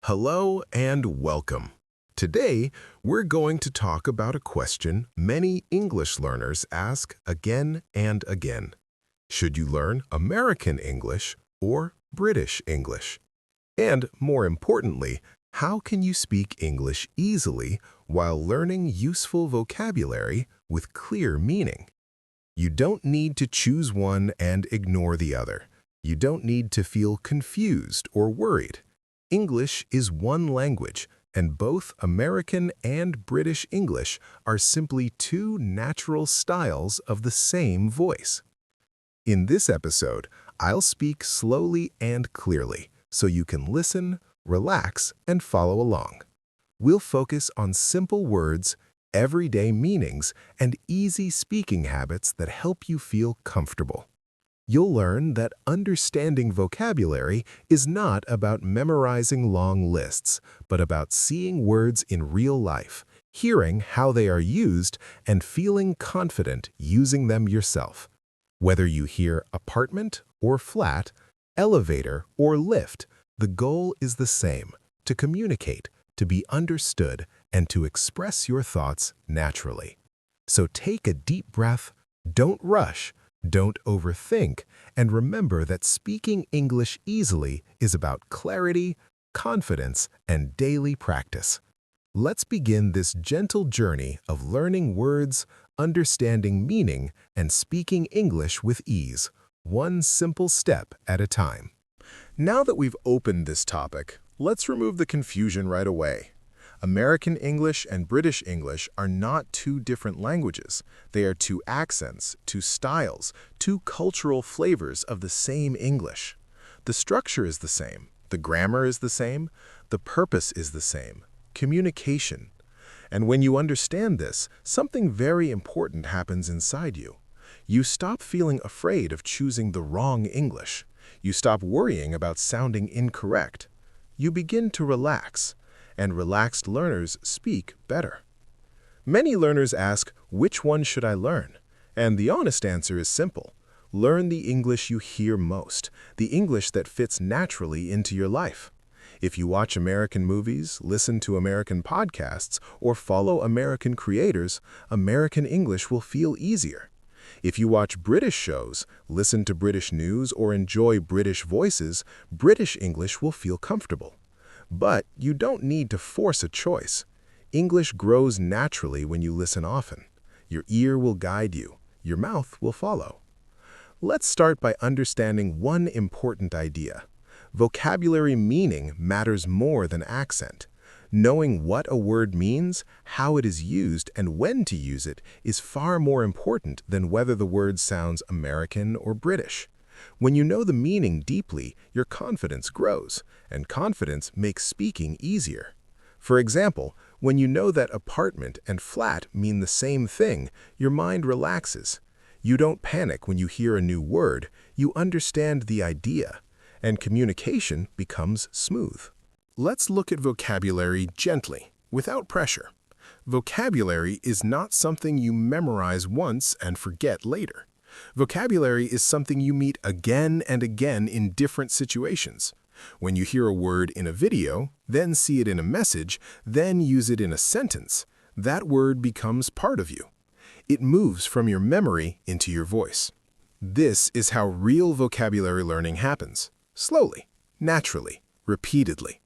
Hello and welcome. Today, we're going to talk about a question many English learners ask again and again. Should you learn American English or British English? And more importantly, how can you speak English easily while learning useful vocabulary with clear meaning? You don't need to choose one and ignore the other. You don't need to feel confused or worried. English is one language, and both American and British English are simply two natural styles of the same voice. In this episode, I'll speak slowly and clearly so you can listen, relax, and follow along. We'll focus on simple words, everyday meanings, and easy speaking habits that help you feel comfortable. You'll learn that understanding vocabulary is not about memorizing long lists, but about seeing words in real life, hearing how they are used, and feeling confident using them yourself. Whether you hear apartment or flat, elevator or lift, the goal is the same: to communicate, to be understood, and to express your thoughts naturally. So take a deep breath, don't rush, don't overthink, and remember that speaking English easily is about clarity, confidence, and daily practice. Let's begin this gentle journey of learning words, understanding meaning, and speaking English with ease, one simple step at a time. Now that we've opened this topic, let's remove the confusion right away. American English and British English are not two different languages. They are two accents, two styles, two cultural flavors of the same English. The structure is the same, the grammar is the same, the purpose is the same: communication. And when you understand this, something very important happens inside you. You stop feeling afraid of choosing the wrong English. You stop worrying about sounding incorrect. You begin to relax. And relaxed learners speak better. Many learners ask, which one should I learn? And the honest answer is simple. Learn the English you hear most, the English that fits naturally into your life. If you watch American movies, listen to American podcasts, or follow American creators, American English will feel easier. If you watch British shows, listen to British news, or enjoy British voices, British English will feel comfortable. But you don't need to force a choice. English grows naturally when you listen often. Your ear will guide you. Your mouth will follow. Let's start by understanding one important idea. Vocabulary meaning matters more than accent. Knowing what a word means, how it is used, and when to use it is far more important than whether the word sounds American or British. When you know the meaning deeply, your confidence grows, and confidence makes speaking easier. For example, when you know that apartment and flat mean the same thing, your mind relaxes. You don't panic when you hear a new word, you understand the idea, and communication becomes smooth. Let's look at vocabulary gently, without pressure. Vocabulary is not something you memorize once and forget later. Vocabulary is something you meet again and again in different situations. When you hear a word in a video, then see it in a message, then use it in a sentence, that word becomes part of you. It moves from your memory into your voice. This is how real vocabulary learning happens: slowly, naturally, repeatedly.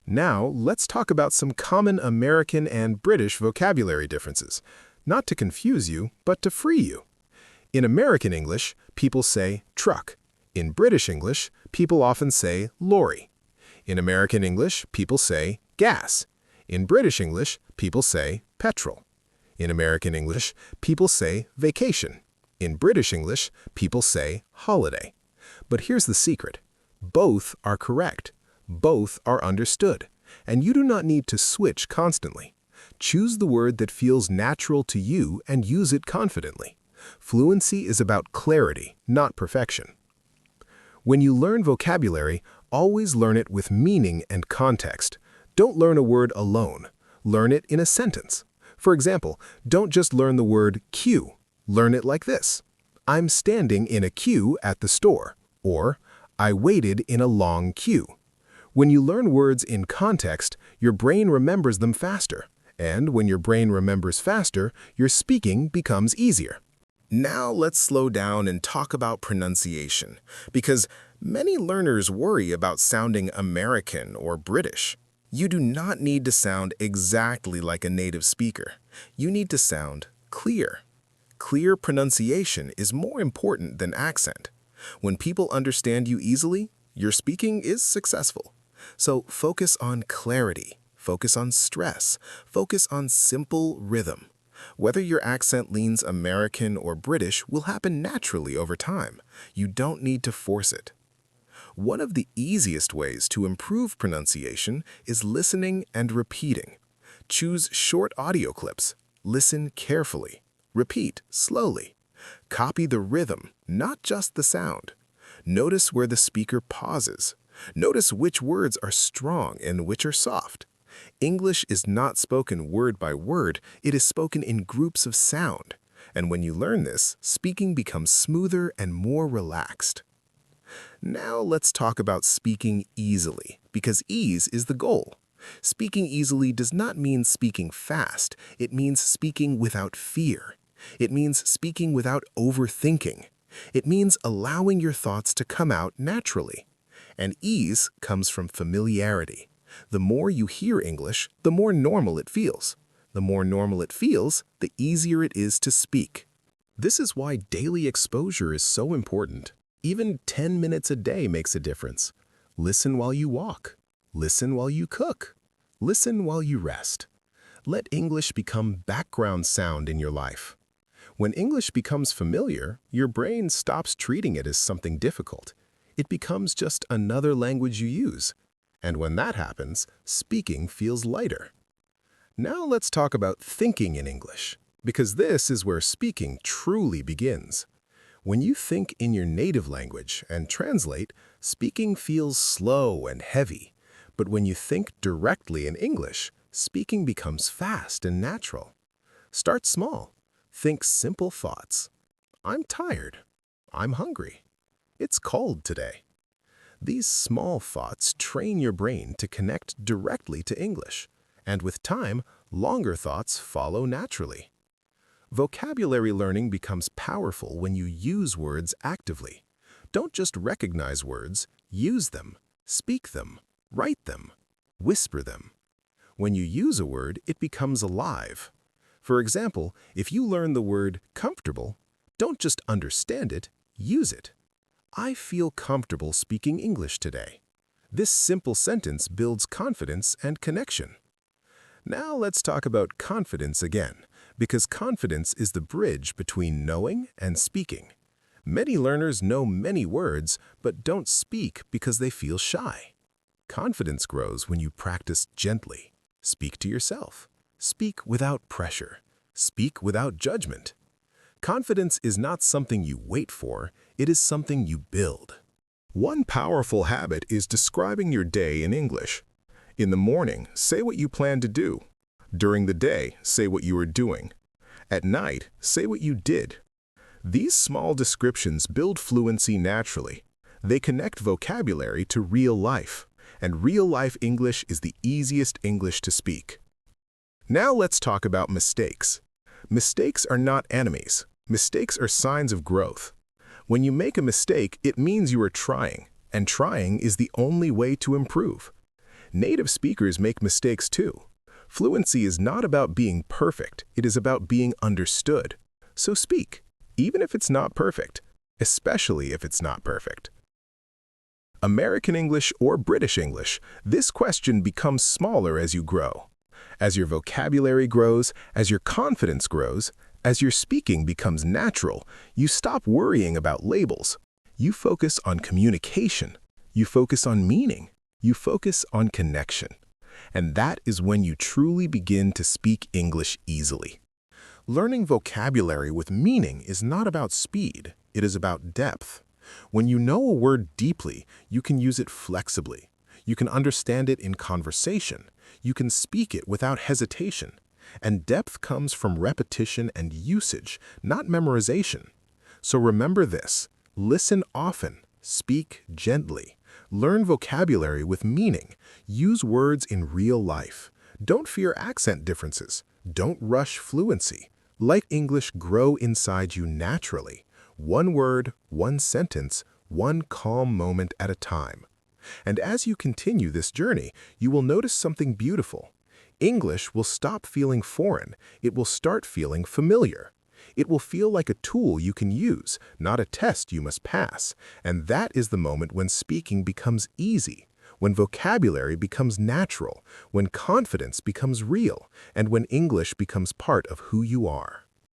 Now, let's talk about some common American and British vocabulary differences, not to confuse you, but to free you. In American English, people say truck. In British English, people often say lorry. In American English, people say gas. In British English, people say petrol. In American English, people say vacation. In British English, people say holiday. But here's the secret. Both are correct. Both are understood. And you do not need to switch constantly. Choose the word that feels natural to you and use it confidently. Fluency is about clarity, not perfection. When you learn vocabulary, always learn it with meaning and context. Don't learn a word alone. Learn it in a sentence. For example, don't just learn the word queue. Learn it like this: I'm standing in a queue at the store, or I waited in a long queue. When you learn words in context, your brain remembers them faster. And when your brain remembers faster, your speaking becomes easier. Now let's slow down and talk about pronunciation, because many learners worry about sounding American or British. You do not need to sound exactly like a native speaker. You need to sound clear. Clear pronunciation is more important than accent. When people understand you easily, your speaking is successful. So focus on clarity, focus on stress, focus on simple rhythm. Whether your accent leans American or British will happen naturally over time. You don't need to force it. One of the easiest ways to improve pronunciation is listening and repeating. Choose short audio clips. Listen carefully. Repeat slowly. Copy the rhythm, not just the sound. Notice where the speaker pauses. Notice which words are strong and which are soft. English is not spoken word by word, it is spoken in groups of sound. And when you learn this, speaking becomes smoother and more relaxed. Now let's talk about speaking easily, because ease is the goal. Speaking easily does not mean speaking fast, it means speaking without fear. It means speaking without overthinking. It means allowing your thoughts to come out naturally. And ease comes from familiarity. The more you hear English, the more normal it feels. The more normal it feels, the easier it is to speak. This is why daily exposure is so important. Even 10 minutes a day makes a difference. Listen while you walk. Listen while you cook. Listen while you rest. Let English become background sound in your life. When English becomes familiar, your brain stops treating it as something difficult. It becomes just another language you use. And when that happens, speaking feels lighter. Now let's talk about thinking in English, because this is where speaking truly begins. When you think in your native language and translate, speaking feels slow and heavy. But when you think directly in English, speaking becomes fast and natural. Start small. Think simple thoughts. I'm tired. I'm hungry. It's cold today. These small thoughts train your brain to connect directly to English, and with time, longer thoughts follow naturally. Vocabulary learning becomes powerful when you use words actively. Don't just recognize words, use them, speak them, write them, whisper them. When you use a word, it becomes alive. For example, if you learn the word comfortable, don't just understand it, use it. I feel comfortable speaking English today. This simple sentence builds confidence and connection. Now let's talk about confidence again, because confidence is the bridge between knowing and speaking. Many learners know many words, but don't speak because they feel shy. Confidence grows when you practice gently. Speak to yourself. Speak without pressure. Speak without judgment. Confidence is not something you wait for, it is something you build. One powerful habit is describing your day in English. In the morning, say what you plan to do. During the day, say what you are doing. At night, say what you did. These small descriptions build fluency naturally. They connect vocabulary to real life, and real-life English is the easiest English to speak. Now let's talk about mistakes. Mistakes are not enemies. Mistakes are signs of growth. When you make a mistake, it means you are trying, and trying is the only way to improve. Native speakers make mistakes too. Fluency is not about being perfect, it is about being understood. So speak, even if it's not perfect, especially if it's not perfect. American English or British English, this question becomes smaller as you grow. As your vocabulary grows, as your confidence grows, as your speaking becomes natural, you stop worrying about labels. You focus on communication. You focus on meaning. You focus on connection. And that is when you truly begin to speak English easily. Learning vocabulary with meaning is not about speed, it is about depth. When you know a word deeply, you can use it flexibly. You can understand it in conversation. You can speak it without hesitation. And depth comes from repetition and usage, not memorization. So remember this, listen often, speak gently, Learn vocabulary with meaning. Use words in real life. Don't fear accent differences. Don't rush fluency. Let English grow inside you naturally. One word, one sentence, one calm moment at a time. And as you continue this journey, you will notice something beautiful. English will stop feeling foreign. It will start feeling familiar. It will feel like a tool you can use, not a test you must pass. And that is the moment when speaking becomes easy, when vocabulary becomes natural, when confidence becomes real, and when English becomes part of who you are.